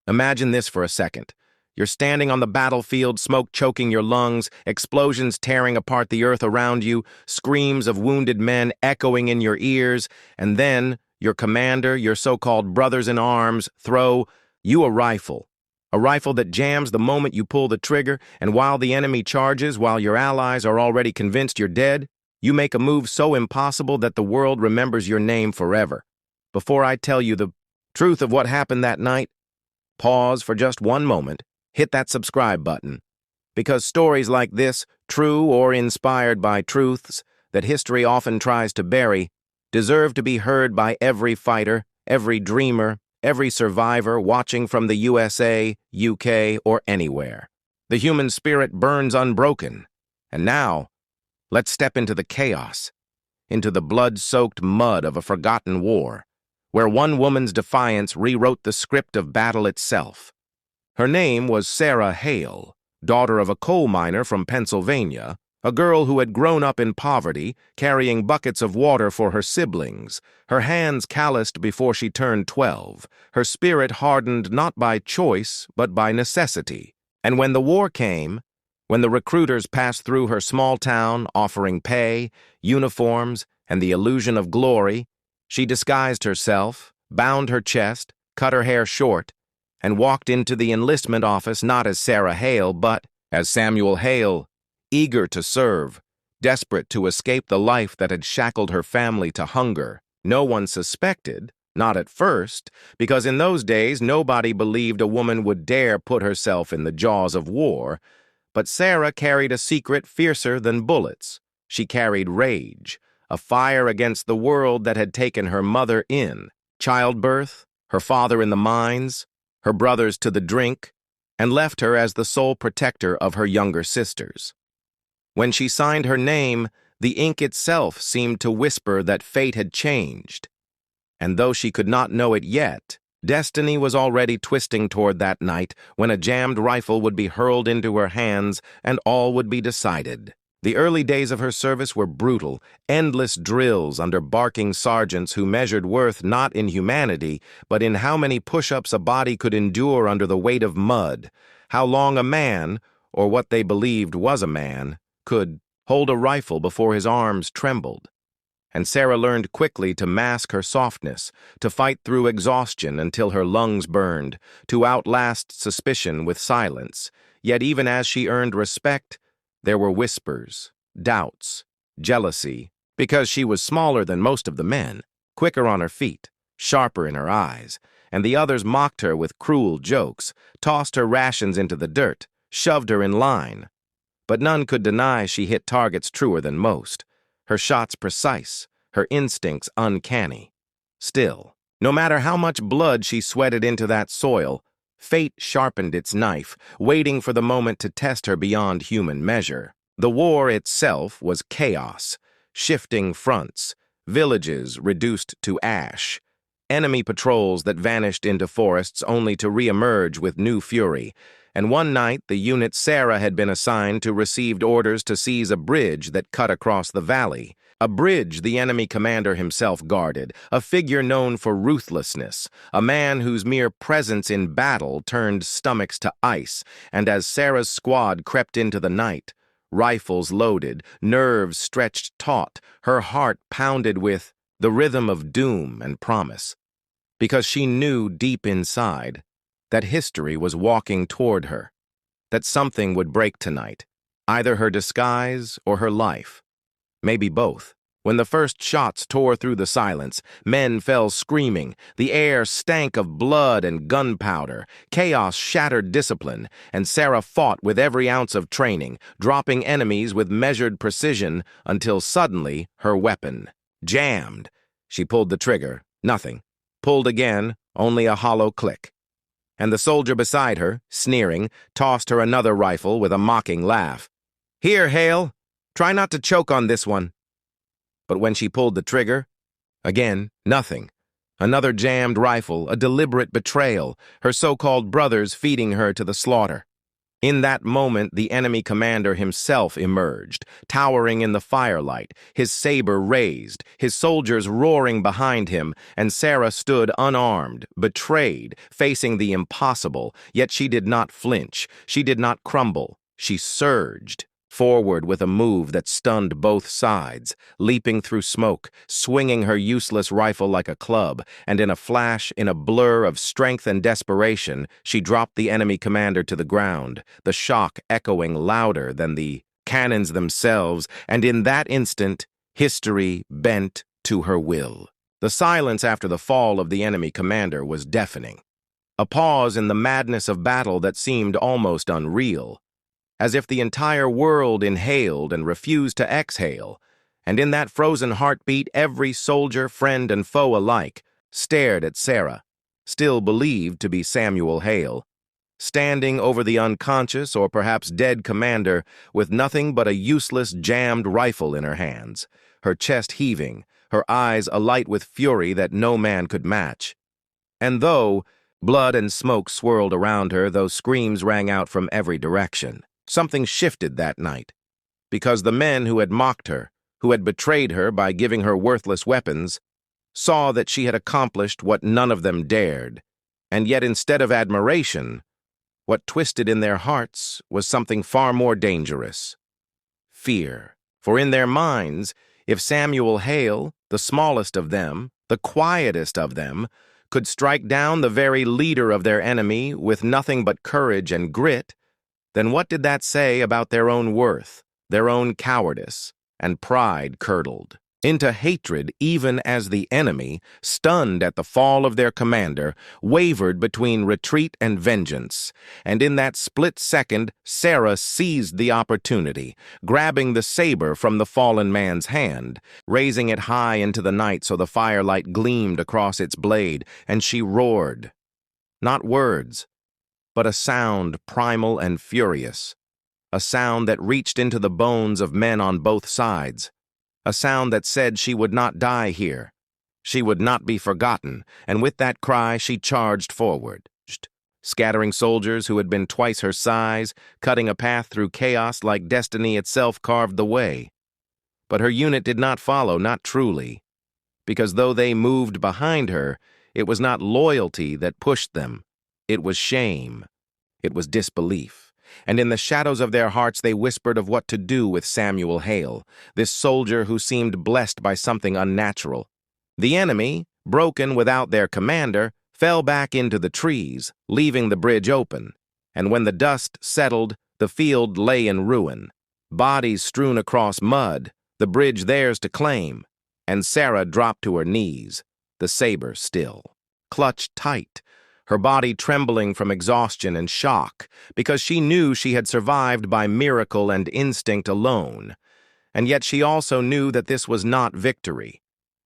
Imagine this for a second. You're standing on the battlefield, smoke choking your lungs, explosions tearing apart the earth around you, screams of wounded men echoing in your ears, and then your commander, your so-called brothers in arms, throw you a rifle. A rifle that jams the moment you pull the trigger, and while the enemy charges, while your allies are already convinced you're dead, you make a move so impossible that the world remembers your name forever. Before I tell you the truth of what happened that night, pause for just one moment, hit that subscribe button. Because stories like this, true or inspired by truths that history often tries to bury, deserve to be heard by every fighter, every dreamer, every survivor watching from the USA, UK, or anywhere. The human spirit burns unbroken. And now, let's step into the chaos, into the blood-soaked mud of a forgotten war, where one woman's defiance rewrote the script of battle itself. Her name was Sarah Hale, daughter of a coal miner from Pennsylvania, a girl who had grown up in poverty, carrying buckets of water for her siblings, her hands calloused before she turned 12, her spirit hardened not by choice but by necessity. And when the war came, when the recruiters passed through her small town offering pay, uniforms, and the illusion of glory, she disguised herself, bound her chest, cut her hair short, and walked into the enlistment office not as Sarah Hale, but as Samuel Hale, eager to serve, desperate to escape the life that had shackled her family to hunger. No one suspected, not at first, because in those days nobody believed a woman would dare put herself in the jaws of war, but Sarah carried a secret fiercer than bullets. She carried rage, a fire against the world that had taken her mother in, childbirth, her father in the mines, her brothers to the drink, and left her as the sole protector of her younger sisters. When she signed her name, the ink itself seemed to whisper that fate had changed. And though she could not know it yet, destiny was already twisting toward that night when a jammed rifle would be hurled into her hands and all would be decided. The early days of her service were brutal, endless drills under barking sergeants who measured worth not in humanity, but in how many push-ups a body could endure under the weight of mud, how long a man, or what they believed was a man, could hold a rifle before his arms trembled. And Sarah learned quickly to mask her softness, to fight through exhaustion until her lungs burned, to outlast suspicion with silence. Yet even as she earned respect, there were whispers, doubts, jealousy, because she was smaller than most of the men, quicker on her feet, sharper in her eyes, and the others mocked her with cruel jokes, tossed her rations into the dirt, shoved her in line. But none could deny she hit targets truer than most, her shots precise, her instincts uncanny. Still, no matter how much blood she sweated into that soil, fate sharpened its knife, waiting for the moment to test her beyond human measure. The war itself was chaos, shifting fronts, villages reduced to ash, enemy patrols that vanished into forests only to re-emerge with new fury. And one night, the unit Sarah had been assigned to received orders to seize a bridge that cut across the valley. A bridge the enemy commander himself guarded, a figure known for ruthlessness, a man whose mere presence in battle turned stomachs to ice, and as Sarah's squad crept into the night, rifles loaded, nerves stretched taut, her heart pounded with the rhythm of doom and promise. Because she knew deep inside that history was walking toward her, that something would break tonight, either her disguise or her life. Maybe both. When the first shots tore through the silence, men fell screaming, the air stank of blood and gunpowder, chaos shattered discipline, and Sarah fought with every ounce of training, dropping enemies with measured precision until suddenly her weapon jammed. She pulled the trigger, nothing. Pulled again, only a hollow click. And the soldier beside her, sneering, tossed her another rifle with a mocking laugh. "Here, Hale. Try not to choke on this one." But when she pulled the trigger, again, nothing. Another jammed rifle, a deliberate betrayal, her so-called brothers feeding her to the slaughter. In that moment, the enemy commander himself emerged, towering in the firelight, his saber raised, his soldiers roaring behind him, and Sarah stood unarmed, betrayed, facing the impossible, yet she did not flinch, she did not crumble, she surged forward with a move that stunned both sides, leaping through smoke, swinging her useless rifle like a club, and in a flash, in a blur of strength and desperation, she dropped the enemy commander to the ground, the shock echoing louder than the cannons themselves, and in that instant, history bent to her will. The silence after the fall of the enemy commander was deafening. A pause in the madness of battle that seemed almost unreal, as if the entire world inhaled and refused to exhale, and in that frozen heartbeat every soldier, friend, and foe alike stared at Sarah, still believed to be Samuel Hale, standing over the unconscious or perhaps dead commander with nothing but a useless jammed rifle in her hands, her chest heaving, her eyes alight with fury that no man could match. And though blood and smoke swirled around her, those screams rang out from every direction. Something shifted that night, because the men who had mocked her, who had betrayed her by giving her worthless weapons, saw that she had accomplished what none of them dared, and yet instead of admiration, what twisted in their hearts was something far more dangerous: fear. For in their minds, if Samuel Hale, the smallest of them, the quietest of them, could strike down the very leader of their enemy with nothing but courage and grit, then what did that say about their own worth, their own cowardice, and pride curdled into hatred, even as the enemy, stunned at the fall of their commander, wavered between retreat and vengeance. And in that split second, Sarah seized the opportunity, grabbing the saber from the fallen man's hand, raising it high into the night so the firelight gleamed across its blade, and she roared. Not words, but a sound primal and furious, a sound that reached into the bones of men on both sides, a sound that said she would not die here, she would not be forgotten, and with that cry she charged forward, scattering soldiers who had been twice her size, cutting a path through chaos like destiny itself carved the way. But her unit did not follow, not truly, because though they moved behind her, it was not loyalty that pushed them. It was shame. It was disbelief. And in the shadows of their hearts they whispered of what to do with Samuel Hale, this soldier who seemed blessed by something unnatural. The enemy, broken without their commander, fell back into the trees, leaving the bridge open. And when the dust settled, the field lay in ruin, bodies strewn across mud, the bridge theirs to claim. And Sarah dropped to her knees, the saber still, clutched tight, her body trembling from exhaustion and shock, because she knew she had survived by miracle and instinct alone. And yet she also knew that this was not victory.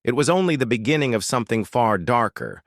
It was only the beginning of something far darker,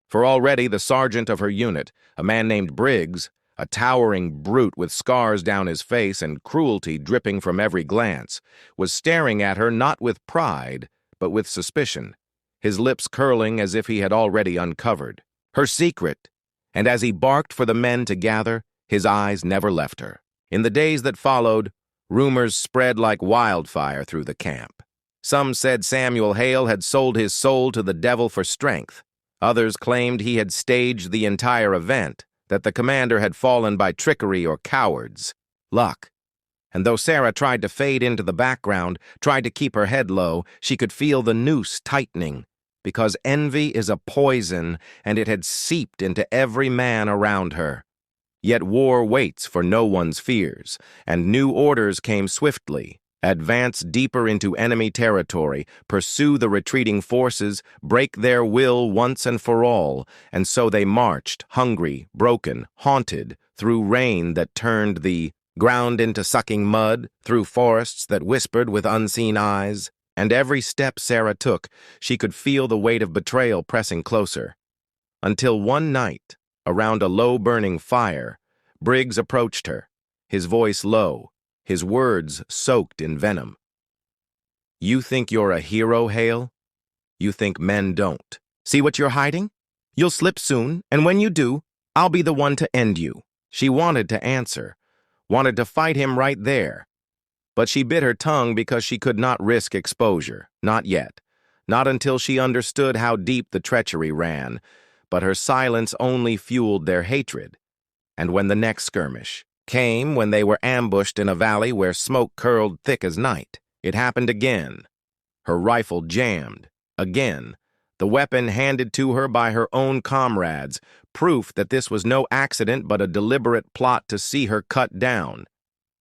for already the sergeant of her unit, a man named Briggs, a towering brute with scars down his face and cruelty dripping from every glance, was staring at her not with pride, but with suspicion, his lips curling as if he had already uncovered her secret, and as he barked for the men to gather, his eyes never left her. In the days that followed, rumors spread like wildfire through the camp. Some said Samuel Hale had sold his soul to the devil for strength. Others claimed he had staged the entire event, that the commander had fallen by trickery or cowards' luck. And though Sarah tried to fade into the background, tried to keep her head low, she could feel the noose tightening, because envy is a poison, and it had seeped into every man around her. Yet war waits for no one's fears, and new orders came swiftly. Advance deeper into enemy territory, pursue the retreating forces, break their will once and for all, and so they marched, hungry, broken, haunted, through rain that turned the ground into sucking mud, through forests that whispered with unseen eyes. And every step Sarah took, she could feel the weight of betrayal pressing closer. Until one night, around a low-burning fire, Briggs approached her, his voice low, his words soaked in venom. "You think you're a hero, Hale? You think men don't. See what you're hiding? You'll slip soon, and when you do, I'll be the one to end you." She wanted to answer, wanted to fight him right there. But she bit her tongue because she could not risk exposure, not yet, not until she understood how deep the treachery ran, but her silence only fueled their hatred. And when the next skirmish came, when they were ambushed in a valley where smoke curled thick as night, it happened again. Her rifle jammed, again, the weapon handed to her by her own comrades, proof that this was no accident but a deliberate plot to see her cut down.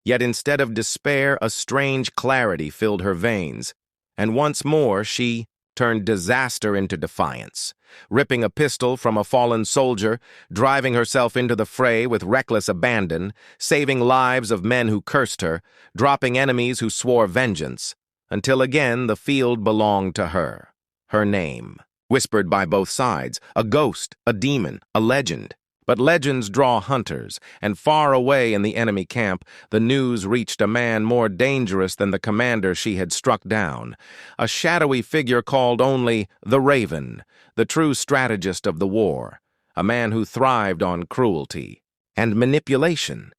Yet instead of despair, a strange clarity filled her veins, and once more she turned disaster into defiance, ripping a pistol from a fallen soldier, driving herself into the fray with reckless abandon, saving lives of men who cursed her, dropping enemies who swore vengeance, until again the field belonged to her. Her name, whispered by both sides, a ghost, a demon, a legend. But legends draw hunters, and far away in the enemy camp, the news reached a man more dangerous than the commander she had struck down, a shadowy figure called only the Raven, the true strategist of the war, a man who thrived on cruelty and manipulation.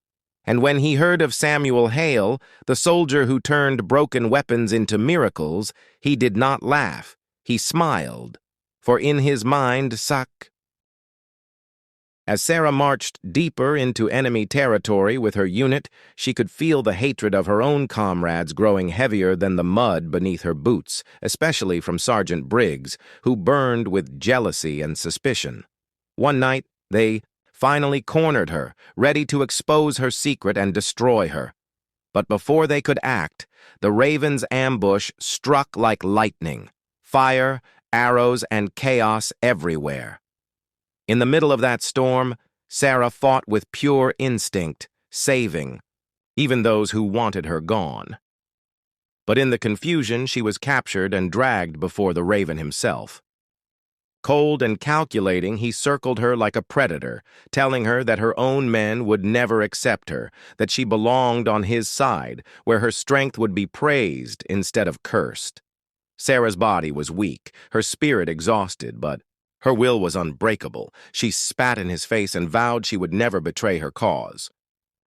And when he heard of Samuel Hale, the soldier who turned broken weapons into miracles, he did not laugh, he smiled, for in his mind As Sarah marched deeper into enemy territory with her unit, she could feel the hatred of her own comrades growing heavier than the mud beneath her boots, especially from Sergeant Briggs, who burned with jealousy and suspicion. One night, they finally cornered her, ready to expose her secret and destroy her. But before they could act, the Raven's ambush struck like lightning. Fire, arrows, and chaos everywhere. In the middle of that storm, Sarah fought with pure instinct, saving even those who wanted her gone. But in the confusion, she was captured and dragged before the Raven himself. Cold and calculating, he circled her like a predator, telling her that her own men would never accept her, that she belonged on his side, where her strength would be praised instead of cursed. Sarah's body was weak, her spirit exhausted, but her will was unbreakable. She spat in his face and vowed she would never betray her cause.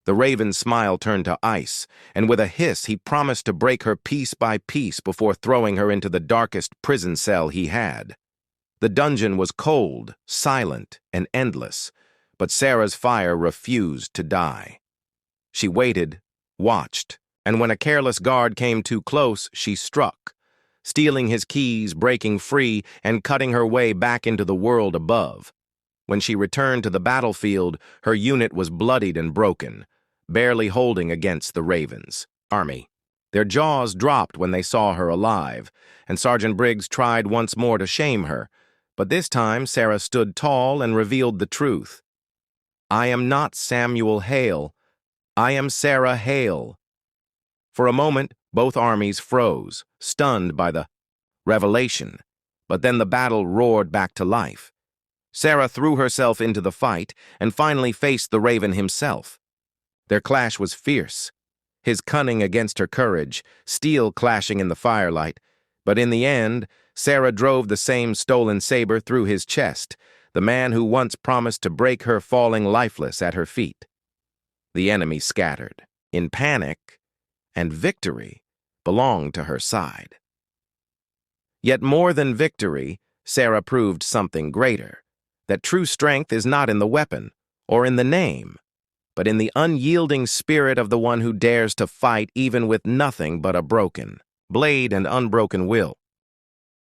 The Raven's smile turned to ice, and with a hiss he promised to break her piece by piece before throwing her into the darkest prison cell he had. The dungeon was cold, silent, and endless, but Sarah's fire refused to die. She waited, watched, and when a careless guard came too close, she struck, stealing his keys, breaking free, and cutting her way back into the world above. When she returned to the battlefield, her unit was bloodied and broken, barely holding against the Raven's army. Their jaws dropped when they saw her alive, and Sergeant Briggs tried once more to shame her, but this time Sarah stood tall and revealed the truth. "I am not Samuel Hale. I am Sarah Hale." For a moment, both armies froze, stunned by the revelation, but then the battle roared back to life. Sarah threw herself into the fight and finally faced the Raven himself. Their clash was fierce, his cunning against her courage, steel clashing in the firelight, but in the end, Sarah drove the same stolen saber through his chest, the man who once promised to break her falling lifeless at her feet. The enemy scattered, in panic, and victory belonged to her side. Yet more than victory, Sarah proved something greater, that true strength is not in the weapon or in the name, but in the unyielding spirit of the one who dares to fight even with nothing but a broken blade and unbroken will.